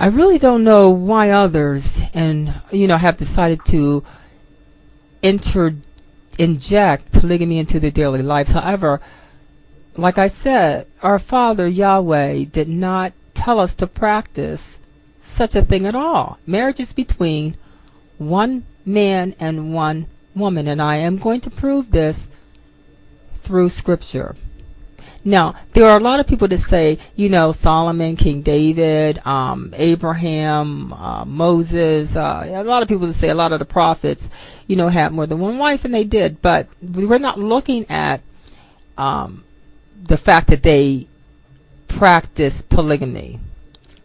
I really don't know why others have decided to inject polygamy into their daily lives. However, like I said, our Father Yahweh did not tell us to practice such a thing at all. Marriage is between one man and one woman, and I am going to prove this through Scripture. Now, there are a lot of people that say, Solomon, King David, Abraham, Moses, a lot of people that say a lot of the prophets, had more than one wife, and they did. But we're not looking at the fact that they practice polygamy.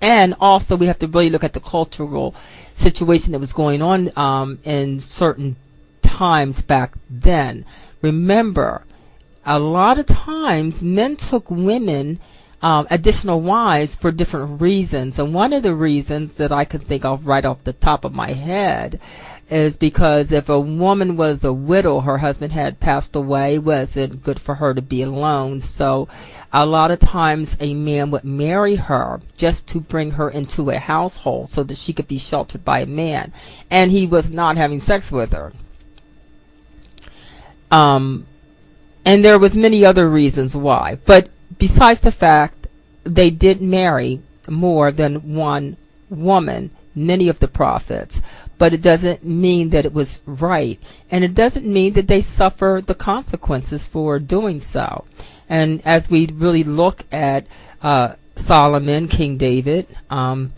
And also we have to really look at the cultural situation that was going on in certain times back then. Remember, a lot of times men took women, additional wives, for different reasons. And one of the reasons that I can think of right off the top of my head is because if a woman was a widow, her husband had passed away, wasn't good for her to be alone. So a lot of times a man would marry her just to bring her into a household so that she could be sheltered by a man. And he was not having sex with her. And there was many other reasons why. But besides the fact they did marry more than one woman, many of the prophets, but it doesn't mean that it was right. And it doesn't mean that they suffer the consequences for doing so. And as we really look at Solomon, King David, we're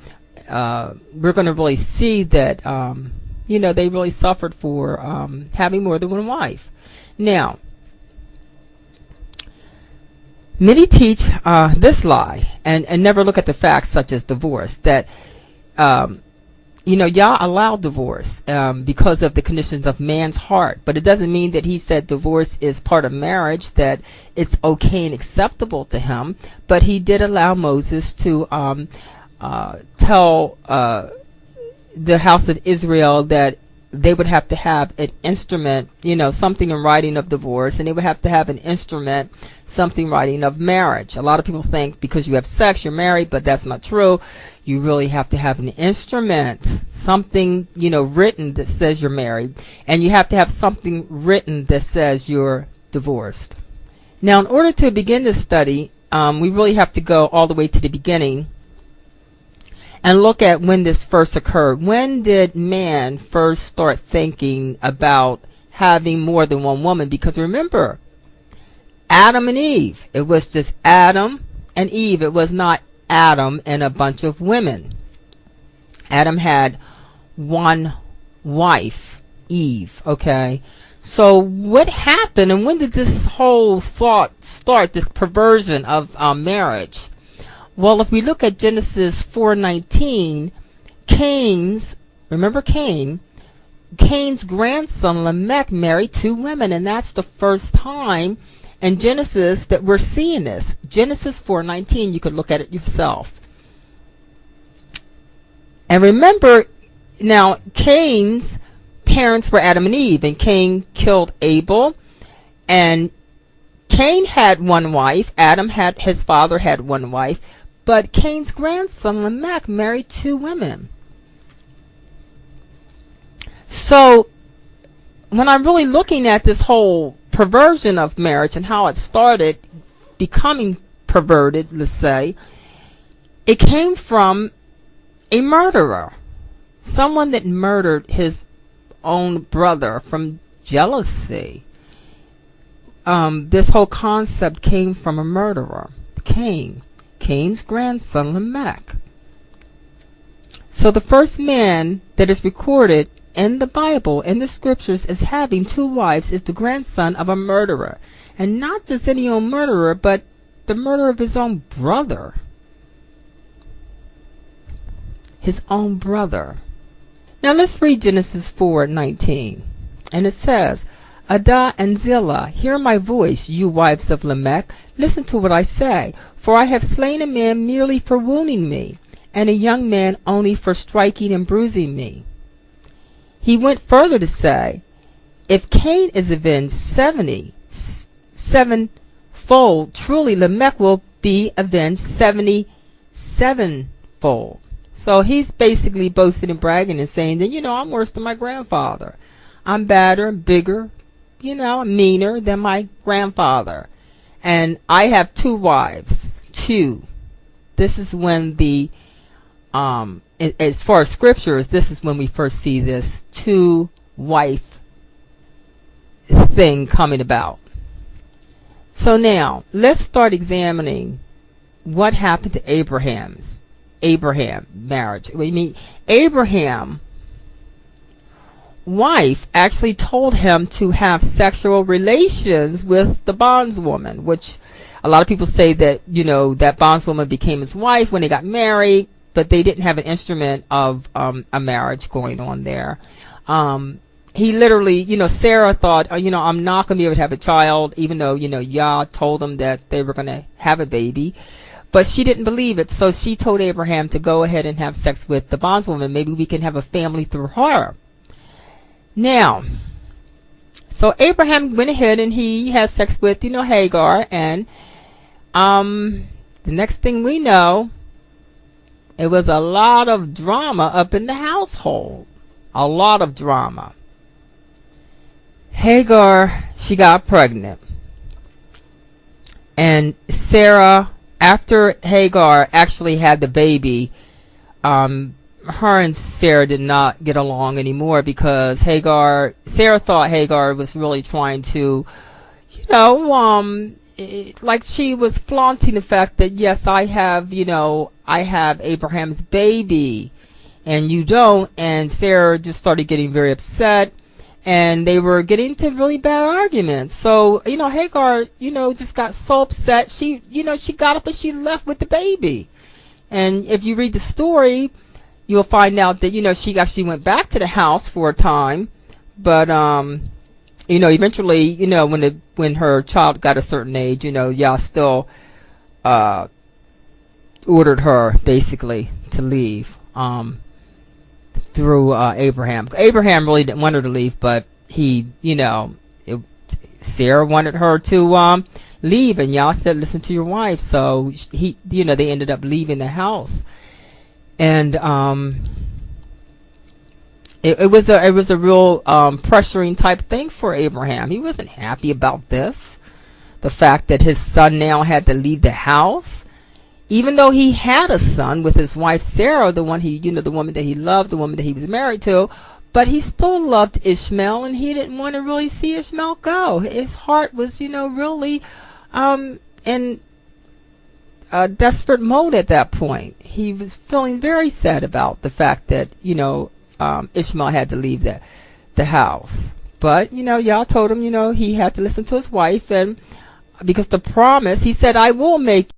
going to really see that, they really suffered for having more than one wife. Now, many teach this lie and never look at the facts, such as divorce, that Yah allowed divorce because of the conditions of man's heart. But it doesn't mean that he said divorce is part of marriage, that it's okay and acceptable to him. But he did allow Moses to tell the house of Israel that they would have to have an instrument, something in writing of divorce, and they would have to have an instrument, something writing of marriage. A lot of people think because you have sex, you're married, but that's not true. You really have to have an instrument, something, written that says you're married, and you have to have something written that says you're divorced. Now, in order to begin this study, we really have to go all the way to the beginning and look at when this first occurred. When did man first start thinking about having more than one woman? Because remember, Adam and Eve, it was just Adam and Eve. It was not Adam and a bunch of women. Adam had one wife, Eve, okay? So what happened, and when did this whole thought start, this perversion of marriage? Well, if we look at Genesis 4:19, remember Cain's grandson Lamech married two women, and that's the first time in Genesis that we're seeing this. Genesis 4:19, you could look at it yourself. And remember, now Cain's parents were Adam and Eve, and Cain killed Abel, and Cain had one wife, his father had one wife, but Cain's grandson Lamech married two women. So when I'm really looking at this whole perversion of marriage and how it started becoming perverted, let's say, it came from a murderer, someone that murdered his own brother from jealousy. This whole concept came from a murderer, Cain's grandson Lamech. So the first man that is recorded in the Bible, in the scriptures, as having two wives is the grandson of a murderer. And not just any old murderer, but the murderer of his own brother. His own brother. Now let's read Genesis 4:19. And it says, Adah and Zillah, hear my voice, you wives of Lamech. Listen to what I say. For I have slain a man merely for wounding me, and a young man only for striking and bruising me. He went further to say, if Cain is avenged 77-fold, truly Lamech will be avenged 77-fold. So he's basically boasting and bragging and saying that, I'm worse than my grandfather. I'm badder, bigger, meaner than my grandfather. And I have 2 wives. 2. This is when as far as scriptures, this is when we first see this 2-wife thing coming about. So now, let's start examining what happened to Abraham marriage. I mean, Abraham wife actually told him to have sexual relations with the bondswoman, which a lot of people say that, that bondswoman became his wife when they got married, but they didn't have an instrument of a marriage going on there. He literally, Sarah thought, I'm not going to be able to have a child, even though, Yah told them that they were going to have a baby. But she didn't believe it, so she told Abraham to go ahead and have sex with the bondswoman. Maybe we can have a family through her. Now, so Abraham went ahead and he had sex with, Hagar, and the next thing we know, it was a lot of drama up in the household. A lot of drama. Hagar, she got pregnant. And Sarah, after Hagar actually had the baby, her and Sarah did not get along anymore because Sarah thought Hagar was really trying to, like she was flaunting the fact that, yes, I have Abraham's baby and you don't. And Sarah just started getting very upset. And they were getting into really bad arguments. So, Hagar, just got so upset. She got up and she left with the baby. And if you read the story, you'll find out that, she actually went back to the house for a time. But, eventually, when her child got a certain age, Yah still, ordered her basically to leave, through Abraham. Abraham really didn't want her to leave, but Sarah wanted her to leave, and Yah said, "Listen to your wife." So they ended up leaving the house, and it was a real pressuring type thing for Abraham. He wasn't happy about this, the fact that his son now had to leave the house. Even though he had a son with his wife Sarah, the one the woman that he loved, the woman that he was married to, but he still loved Ishmael, and he didn't want to really see Ishmael go. His heart was, really in a desperate mode at that point. He was feeling very sad about the fact that, Ishmael had to leave the house. But, Yah told him, he had to listen to his wife, and because the promise, he said, I will make